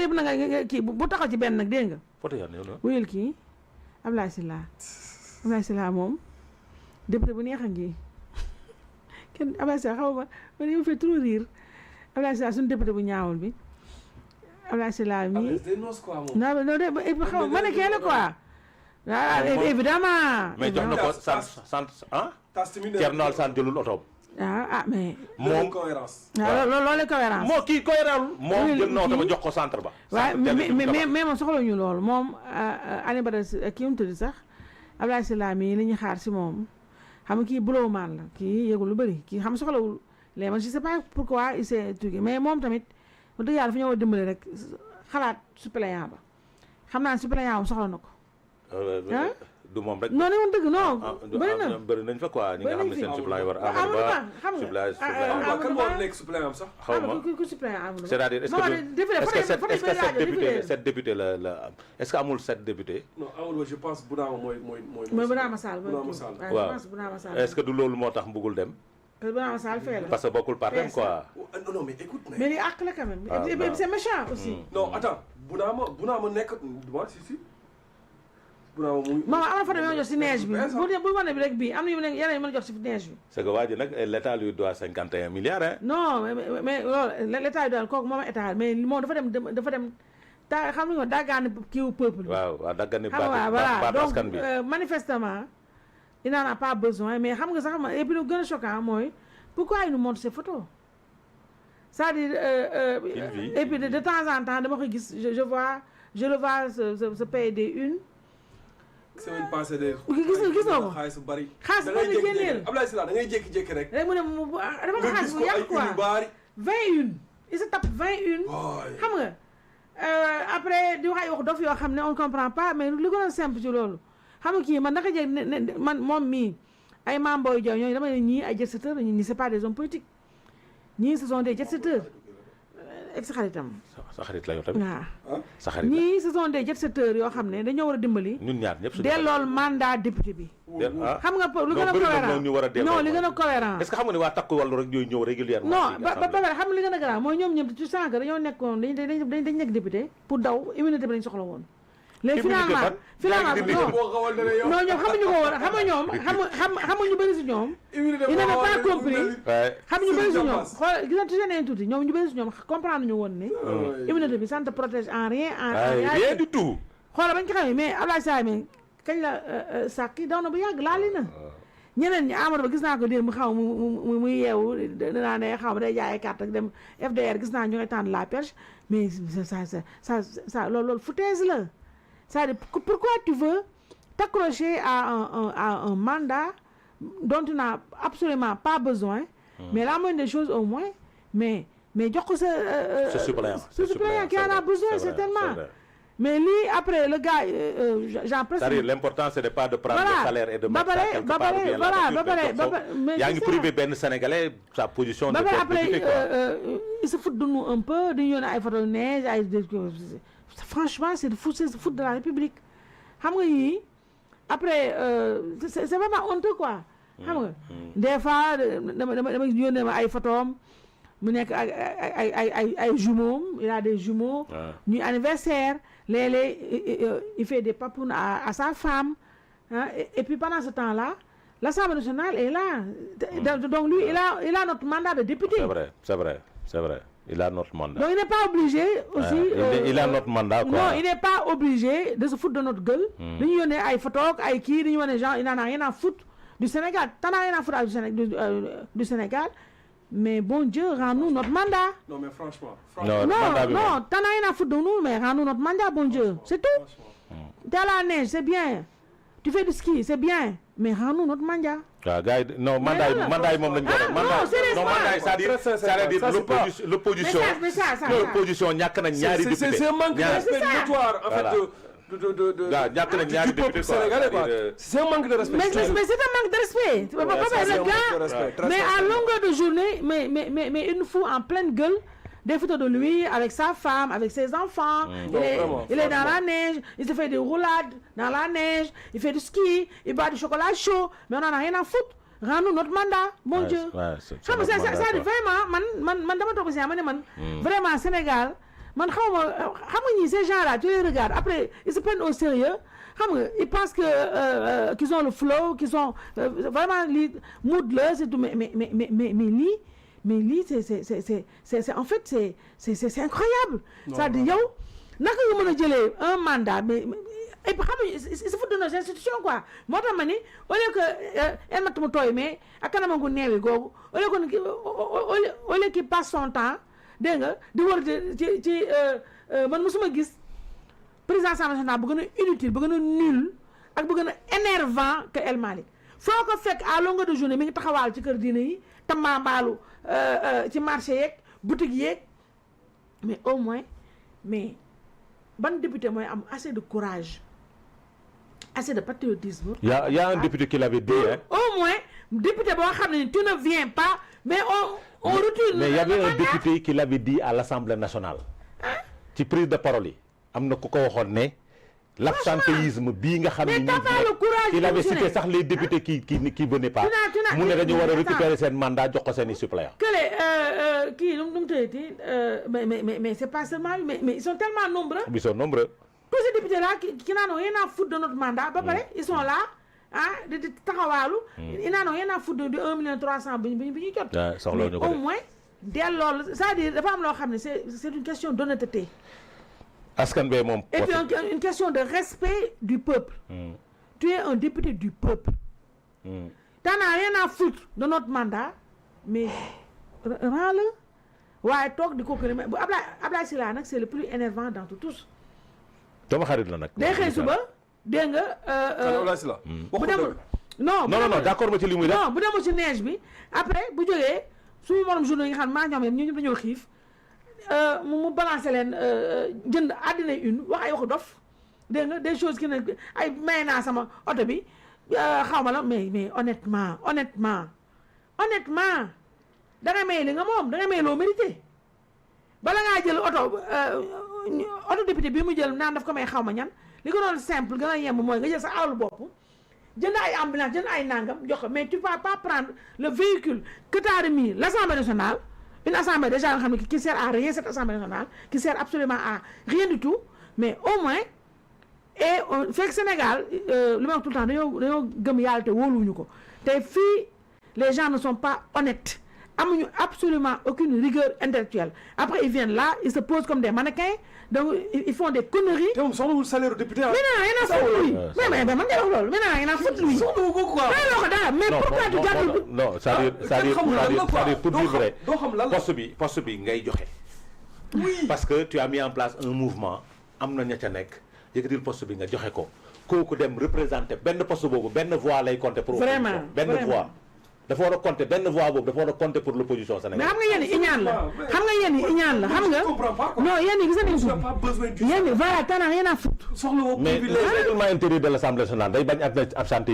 yëpp na nga kii bu taxaw ci benn nag dégg nga. Poté yaa ne wuyul kii Ablaye Sylla moom député bu neex a ngi kenn Ablaye Sylla xaw ma man yow fait trop rire Ablaye Sylla suñu député bu ñaawul bi Ablaye Sylla mii. non de xaw ma ne kenn quoi. waaw évidemment. mais jox na ko sant Thierno Alassane jëlul otoom. mais. moom cohérence. loolu cohérence. moo kii cohérence moom jël na oto ba jox ko centre ba. waaw mais moom soxla ñu loolu moom Aliou Badara kii mu tudd sax Ablaye Sylla mii li ñu xaar si moom xam nga kii bulowmaan la kii yëgul lu bëri kii xam soxlawul léegi man je sais pas pourquoi il s'est tuuti mais moom tamit bu dëgg yàlla dafa ñëw a dimbali rek xalaat suppléant ba xam naa suppléant soxla na ko. du moom rek. non ne woon dëgg non. bëri nañ fa quoi ñi nga xam ne seen suppléant yi war Amadou Ba kan moo nekk suppléant sax. xaw ma ku suppléant Amadou Ba. c'est-à-dire est-ce que cette député la est-ce que amul 7 députés. non Amadou Ba je pense Bounama mooy Bounama Sall. waaw est-ce que du loolu moo tax mbugul dem. Bounama Sall fee la. parce que bokkul partem quoi. non mais écoute. mais li àq la quand même. c'est méchant aussi. non attends Bounama nekk si. maman am na fa demee jox si neige bi bu wane bi rek bii am na yu yeneen yu mën a jox si neige bi. c'est que waa ji nag l'état lui doit 51 milliards hein. non mais loolu l'état lui doit kooku moom état mais moom dafa dem daa xam nga daggaani kiiwu peuple bi. waaw daggaani baat askan bi donc manifestement il n'en a pas besoin mais xam nga sax et puis lu gën a choquant mooy pourquoi il nous montre ces photos c'est-à-dire et puis de temps en temps dama koy gis je le vois se payer des unes. semaine passée de. gis nga ko xaalis bu bari. xaalis bu bari génneel Ablaye Sylla da ngay jékki-jékki rek. rek mu ne dafa ko xaalis bu yàgg quoi 21 il se tape 21. xam nga après di wax ay wax dof yoo xam ne on comprend pas mais li gën a simple ci loolu xam nga kii man naka jël man moom mii ay Mame Boye Diao ñooñu dama ne ñii ay jet-setteurs ñii c'est pas des hommes politiques ñii ce sont des jet-setteurs ex xaritam. sa xarit la yow tamit. waaw sa xarit ñii ce sont des jet-setteurs yoo xam ne dañoo war a dimbali. ñun ñaar ñëpp dellool mandat député bi. xam nga lu gën a cohérent non li gën a cohérent. est-ce que xam nga ne waa takku wàllu rek ñooy ñëw régulièrement. non ba pare xam nga li gën a garaaw mooy ñoom ñëpp ci sànq dañoo nekkoon dañ nekk député pour daw immunité bi lañ soxla woon. léegi finalement non ñoom xamuñu ko woon xam nga ñoom xamuñu bëri si ñoom. il n'avait pas compris xamuñu bëri si ñoom xool gis nga tuuti nañ tuuti ñoom ñu bëri si ñoom comprendre ñu woon ne. immunité bi ça ne te protège en rien rien du tout. xoolal bañ ko xamee mais Ablaye Sylla mi kañ la sàkki daw na bu yàgg laali na. ñeneen ñi Amadou Ba gis naa ko démb mu xaw muy yeewu dinaa ne xaw ma day jaay ay carte ak dem FDR gis naa ñu ngay tànn la perche mais ça loolu foutaise la. c'est-à-dire pourquoi tu veux t'accrocher à un mandat dont tu n'as absolument pas besoin. Mais la moindre des choses au moins mais jox ko ce suppléant qui en a besoin certainement. Mais lui après le gars j'en presque. c'est-à-dire l'important c'est de pas de prendre le salaire et de mettre ça quelque part bien là. yaa ngi privé benn Sénégalais sa position. de après il se fout de nous un peu dañu yónnee ay photo neige ay. Franchement c'est de foot de la République xam nga yii après c'est vraiment honteux quoi xam nga des fois dama yónnee ma ay photos mu nekk ay jumeaux il a des jumeaux ñuy anniversaire léeg-léeg il fait des papounes à sa femme et puis pendant ce temps-là l'Assemblée nationale est là donc lui il a notre mandat de député. c'est vrai il a notre mandat. Donc il n'est pas obligé aussi. Il a notre mandat quoi. Non, il n'est pas obligé de se foutre de notre gueule. Dañu yónnee ay photos ay kii dañu wane genre il n'en a rien à foutre du Sénégal. T'en as rien à foutre du Sénégal. Mais bon Dieu, rends-nous notre mandat. Non mais franchement. Non, t'en as rien à foutre de nous mais rends-nous notre mandat, bon Dieu. C'est tout. T'es à la neige, c'est bien. Tu fais du ski, c'est bien. Mais rends-nous notre mandat. waaw gars yi non mandat yi moom lañ ko def. mandat yi c'est-à-dire l'opposition. mais ça l'opposition ñàkk nañ ñaari député. c'est un manque de respect notoire en fait ñàkk nañ ñaari député quoi. C'est un manque de respect. Mais c'est un manque de respect. Le gars, mais à longueur de journée, mais il nous fout en pleine gueule des photos de lui avec sa femme, avec ses enfants. Il est dans la neige, il se fait des roulades dans la neige, il fait du ski, il boit du chocolat chaud, mais on n'en a rien à foutre. Rends-nous notre mandat, bon Dieu. C'est vraiment, man dama toog si man vraiment Sénégal man xaw ma xam nga ñii ces gens là tu les regardes après ils se prennent au sérieux xam nga ils pensent que qu'ils ont le flow qu'ils sont vraiment lii mood la c'est tout mais lii c'est en fait c'est incroyable. c'est-à-dire yow naka nga mën a jëlee un mandat mais et puis xam nga il se fout de nos institutions quoi moo tax ma ni au lieu que el matt mu tooy mais ak kanama gu neewi googu au lieu qu'il passe son temps dégg nga di war ci man mosuma gis président Assemblée nationale bu gën a inutile bu gën a nul ak bu gën a énervant que El Malick foo ko fekk à longueur de journée mi ngi taxawaal ci kër diine yi tambaambaalu ci marché yeeg boutique yeeg mais au moins mais ban député mooy am assez de courage assez de patriotisme. y a un député qui l'avait dit hein. Au moins député boo xam ne tu ne viens pas mais on retire. mais y avait un député qui l'avait dit à l'Assemblée nationale. ci prise de parole yi am na ku ko waxoon ne. l'absentéisme bii nga xam ne il avait cité sax les députés qui venaient pas. mu ne dañu war a récupérer seen mandat jox ko seen i suppléants. que kii nu mu tëddee mais c'est pas seulement mais ils sont tellement nombreux. Ils sont nombreux. Tous ces députés là qui n'en ont rien à foutre de notre mandat ba pare ils sont là di taxawaalu. ils n'en ont rien à foutre de 1 300 000 bi ñu jot. mais au moins delloo c'est-à-dire dafa am loo xam ne c'est une question d'honnêteté. askan bee moom. et puis une question de respect du peuple. Tu es un député du peuple. T'en as rien à foutre de notre mandat mais rends-le waaye toog di ko bu Ablaye Sylla nag c'est le plus énervant d'entre tous. dama xarit la nag. day xëy suba dégg nga. Ablaye Sylla. bu dem non d'accord ma ci li muy def. non bu demoo ci neige bi après bu jógee suñu morom journaux yi nga xam maa ñoom yëpp ñun dañoo xiif mu balancer leen jënd àddina une wax ay waxu dof dégg nga des choses qui ne ay may naa sama oto bi xaw ma la mais honnêtement da nga may li nga moom da nga may loo mérité bala ngaa jël oto député bi mu jël naan daf ko may xaw ma ñan li ko doon simple gën a yemb mooy nga jël sa alalu bopp jënd ay ambulance jënd ay nangam jox ko mais tu vas pas prendre le véhicule que t'as remis l'Assemblée nationale une assemblée déjà nga xam ne qui sert à rien cette assemblée nationale qui sert absolument à rien du tout mais au moins et fekk Sénégal lu may wax tout le temps dañoo gëm yàlla te wóoluwuñu ko te fii les gens ne sont pas honnêtes amuñu absolument aucune rigueur intellectuelle après ils viennent là ils se posent comme des mannequins donc ils font des conneries. te moom soxlawul salaire député mais non yéen a foutu lui mais man ngay wax loolu mais non yéen a foutu lui. soxlawu ko quoi. mais pourquoi tu gàddu. non c'est-à-dire pour dire vrai doo xam lan poste bi ngay joxe. oui parce que tu as mis en place un mouvement am na ña ca nekk yëkkatil poste bi nga joxe ko kooku dem représenter benn poste boobu benn voix lay compter pour. vraiment benn voix. dafa war a compter benn voix boobu dafa war a compter pour l'opposition sénégalaise. mais xam nga yéen iñaan la xam nga non yéen gis nañu yéen voilà t'en as rien à foutre. soxla woo mais le règlement intérieur de l'Assemblée nationale day bañ absenté